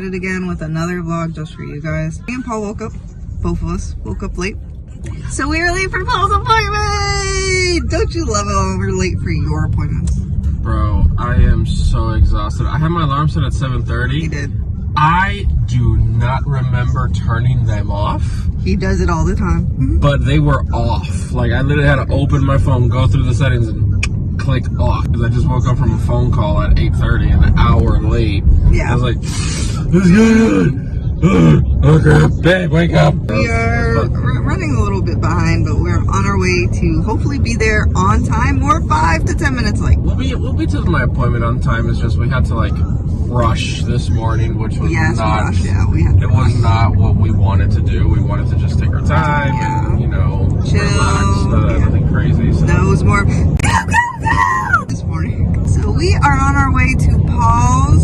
at it again with another vlog just for you guys. Me and Paul woke up, both of us woke up late. So we were late for Paul's appointment! Don't you love it when we're late for your appointments? Bro, I am so exhausted. I had my alarm set at 7:30. He did. I do not remember turning them off. He does it all the time. But they were off. Like, I literally had to open my phone, go through the settings, and click off. Because I just woke up from a phone call at 8:30, an hour late. Yeah. I was like, what's going on? Okay, babe, wake up. We are running a little bit behind, but we're on our way to hopefully be there on time or 5 to 10 minutes late. We'll be to my appointment on time. It's just we had to like rush this morning, which was not. We had to it was not what we wanted to do. We wanted to just take our time and, you know, chill, relax, nothing crazy. So. That was more go this morning. So we are on our way to Paul's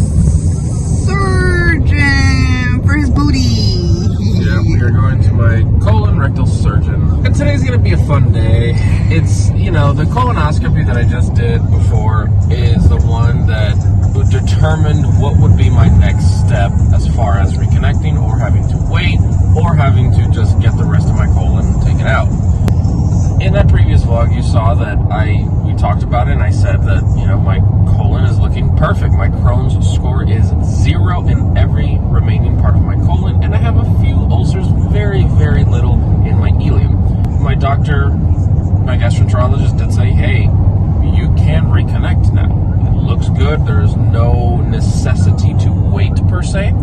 surgeon for his booty. Yeah, we are going to my colon rectal surgeon. And today's going to be a fun day. It's, you know, the colonoscopy that I just did before is the one that determined what would be my next step as far as reconnecting or having to wait or having to just get the rest of my colon taken out. In that previous vlog, you saw that we talked about it, and I said that, you know, my colon is looking perfect. My Crohn's score is 0 in every remaining part of my colon, and I have a few ulcers, very, very little in my ileum. My doctor, my gastroenterologist did say, hey, you can reconnect now. It looks good. There's no necessity to wait, per se.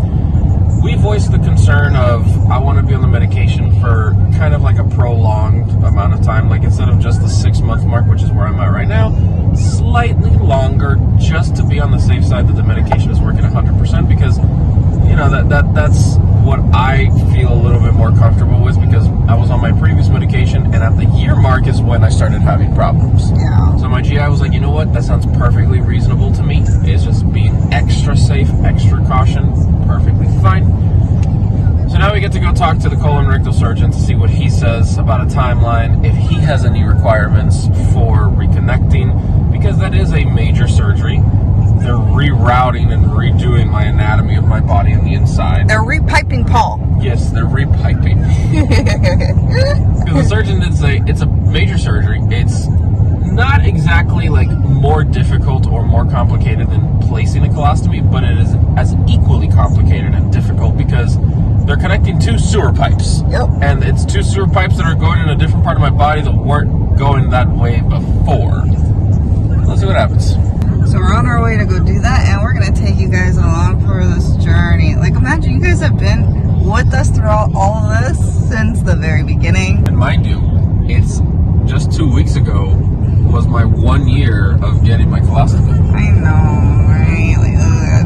We voiced the concern of, I want to be on the medication for kind of like a prolonged amount of time, like instead of just the 6-month mark, which is where I'm at right now, slightly longer, just to be on the safe side that the medication is working 100%, because, you know, that's what I feel a little bit more comfortable with, because I was on my previous medication, and at the year mark is when I started having problems. Yeah. So my GI was like, you know what, that sounds perfectly reasonable to me. It's just being extra safe, extra caution, perfectly fine. So now we get to go talk to the colon rectal surgeon to see what he says about a timeline, if he has any requirements for reconnecting, because that is a major surgery. They're rerouting and redoing my anatomy of my body on the inside. They're repiping Paul. Yes, they're repiping. Because the surgeon did say it's a major surgery. It's not exactly like more difficult or more complicated than placing a colostomy, but it is as equally complicated and difficult because they're connecting 2 sewer pipes. Yep. And it's 2 sewer pipes that are going in a different part of my body that weren't going that way before. Let's see what happens. So we're on our way to go do that, and we're going to take you guys along for this journey. Like, imagine you guys have been with us throughout all of this since the very beginning. And mind you, it's just 2 weeks ago was my 1 year of getting my colostomy. I know, right? Like,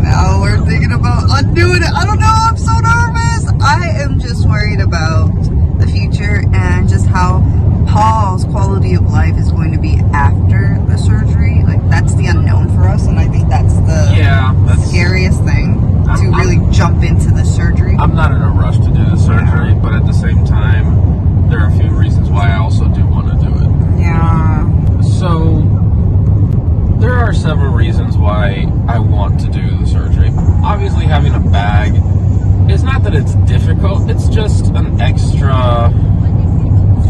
now we're thinking about undoing it. I don't know, I'm so nervous. I am just worried about the future and just how Paul's quality of life is going to be after the surgery. Like, that's the unknown for us, and I think that's the scariest thing, to really jump into the surgery. I'm not in a rush to do the surgery, but at the same time, there are a few reasons why I also do want to do it. Yeah. So, there are several reasons why I want to do the surgery. Obviously, having a bag, it's not that it's difficult, it's just an extra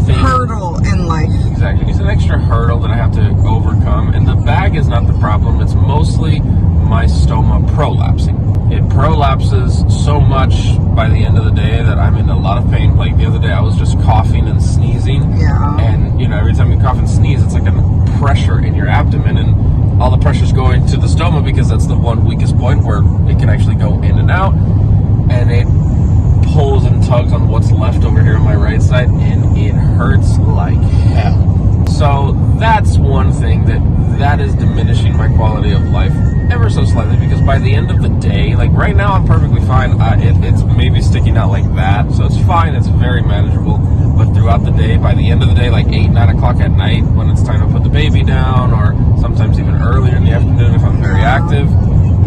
thing. Hurdle in life. Exactly. It's an extra hurdle that I have to overcome, and the bag is not the problem. It's mostly my stoma prolapsing. It prolapses so much by the end of the day that I'm in a lot of pain. Like the other day, I was just coughing and sneezing. Yeah. And, you know, every time you cough and sneeze, it's like a pressure in your abdomen, and all the pressure's going to the stoma because that's the one weakest point where it can actually go in and out, and it pulls and tugs on what's left over here on my right side, and it hurts like hell. So that's one thing that is diminishing my quality of life ever so slightly, because by the end of the day, like right now I'm perfectly fine. It's maybe sticking out like that, so it's fine, it's very manageable. But throughout the day, by the end of the day, like 8, 9 o'clock at night, when it's time to put the baby down, or sometimes even earlier in the afternoon if I'm very active,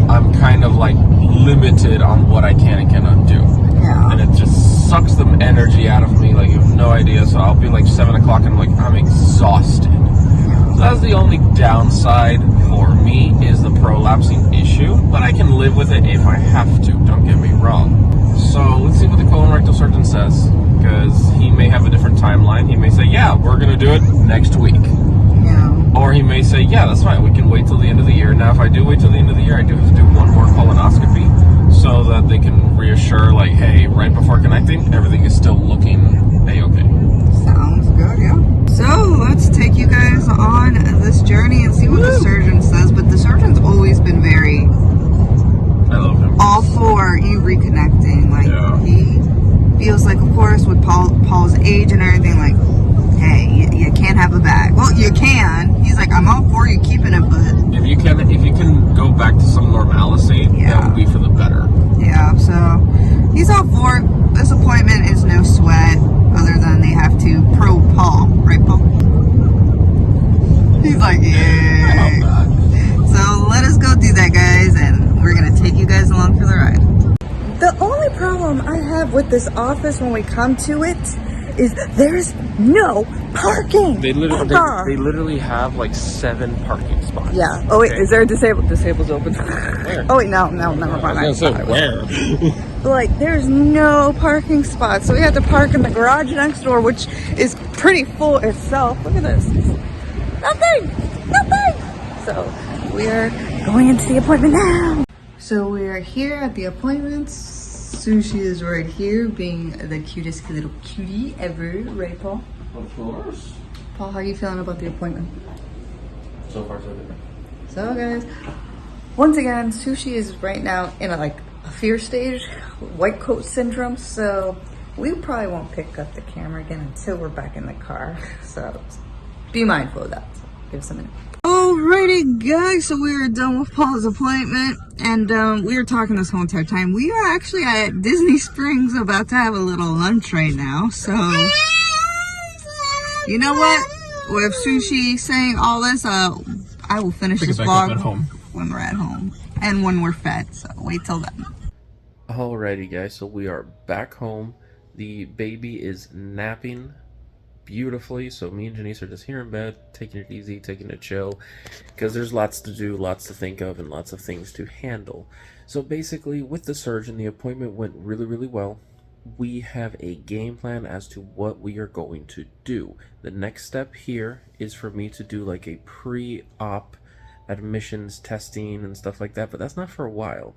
I'm kind of like limited on what I can and cannot do. Yeah. And it just sucks the energy out of me, like you have no idea. So I'll be like 7 o'clock and I'm exhausted. So that's the only downside for me, is the prolapsing issue. But I can live with it if I have to, don't get me wrong. next week. Yeah. Or he may say, yeah, that's fine, we can wait till the end of the year. Now, if I do wait till the end of the year, I do have to do one more colonoscopy so that they can reassure, like, hey, right before connecting, everything is still looking A-okay. Sounds good, yeah. So let's take you guys on this journey and see what the surgeon says. But the surgeon's always been very I love him. all for you reconnecting. Like, Yeah. he feels like, of course, with Paul's age and everything, like, hey, you can't have a bag. Well, you can. He's like, I'm all for you keeping it, but If you can go back to some normalcy, that would be for the better. yeah, so he's all for it. This appointment is no sweat, other than they have to probe Paul, right, Paul? He's like, yeah. So let us go do that, guys, and we're gonna take you guys along for the ride. The only problem I have with this office when we come to it is there's no parking. They literally have like 7 parking spots. Yeah. Oh wait, Okay. is there a disable's open? Where? Oh wait, no, never mind. I was gonna say where? Like, there's no parking spots, so we have to park in the garage next door, which is pretty full itself. Look at this. Nothing. So we are going into the appointment now. So we are here at the appointment. Sushi is right here, being the cutest little cutie ever, right, Paul? Of course. Paul, how are you feeling about the appointment? So far, so good. So, guys, once again, Sushi is right now in a fear stage, white coat syndrome. So we probably won't pick up the camera again until we're back in the car. So be mindful of that. So give us a minute. Alrighty, guys, so we are done with Paul's appointment, and we were talking this whole entire time. We are actually at Disney Springs about to have a little lunch right now, so you know what? With Sushi saying all this, I will finish this vlog at home when we're at home and when we're fed, so wait till then. Alrighty, guys, so we are back home. The baby is napping beautifully, so me and Janice are just here in bed, taking it easy, taking it chill, because there's lots to do, lots to think of, and lots of things to handle. So basically, with the surgeon, the appointment went really well. We have a game plan as to what we are going to do. The next step here is for me to do like a pre-op admissions testing and stuff like that, but that's not for a while.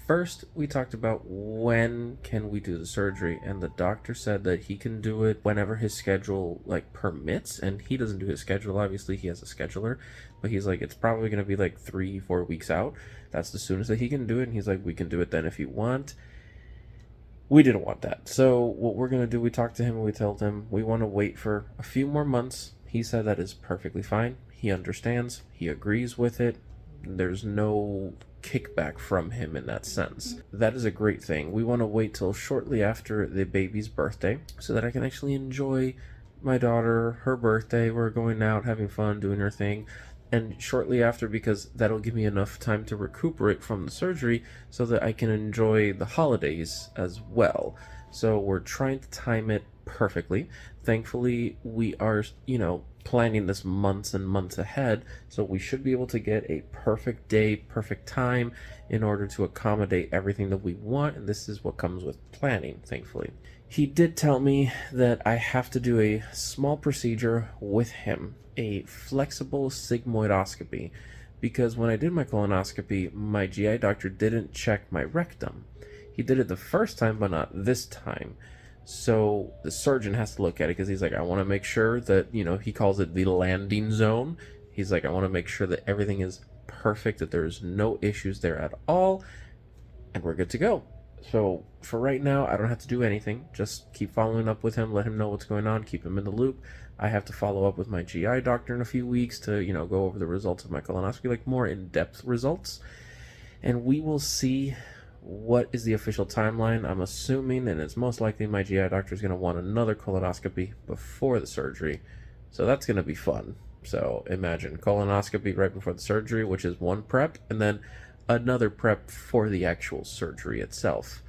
First, we talked about when can we do the surgery, and the doctor said that he can do it whenever his schedule permits, and he doesn't do his schedule. Obviously, he has a scheduler, but he's like, it's probably going to be like 3-4 weeks out. That's the soonest that he can do it, and he's like, we can do it then if you want. We didn't want that. So what we're going to do, we talked to him and we told him we want to wait for a few more months. He said that is perfectly fine. He understands. He agrees with it. There's no kickback from him in that sense. That is a great thing. We want to wait till shortly after the baby's birthday so that I can actually enjoy my daughter, her birthday. We're going out, having fun, doing her thing. And shortly after, because that'll give me enough time to recuperate from the surgery so that I can enjoy the holidays as well. So we're trying to time it perfectly. Thankfully, we are, planning this months and months ahead, so we should be able to get a perfect day, perfect time in order to accommodate everything that we want, and this is what comes with planning, thankfully. He did tell me that I have to do a small procedure with him, a flexible sigmoidoscopy, because when I did my colonoscopy, my GI doctor didn't check my rectum. He did it the first time, but not this time. So the surgeon has to look at it because he's like, I want to make sure that, he calls it the landing zone. He's like, I want to make sure that everything is perfect, that there's no issues there at all, and we're good to go. So for right now, I don't have to do anything. Just keep following up with him, let him know what's going on, keep him in the loop. I have to follow up with my GI doctor in a few weeks to, go over the results of my colonoscopy, more in-depth results. And we will see what is the official timeline. I'm assuming, and it's most likely, my GI doctor is going to want another colonoscopy before the surgery. So that's going to be fun. So imagine colonoscopy right before the surgery, which is one prep, and then another prep for the actual surgery itself.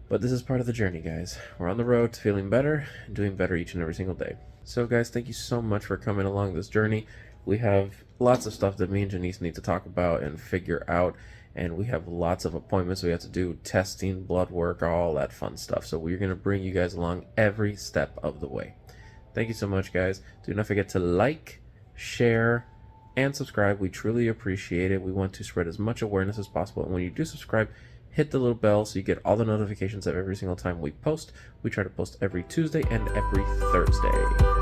But this is part of the journey, guys. We're on the road to feeling better and doing better each and every single day. So guys, thank you so much for coming along this journey. We have lots of stuff that me and Janice need to talk about and figure out, and we have lots of appointments we have to do, testing, blood work, all that fun stuff. So we're going to bring you guys along every step of the way. Thank you so much, guys. Do not forget to like, share, and subscribe. We truly appreciate it. We want to spread as much awareness as possible. And when you do subscribe, hit the little bell so you get all the notifications of every single time we post. We try to post every Tuesday and every Thursday.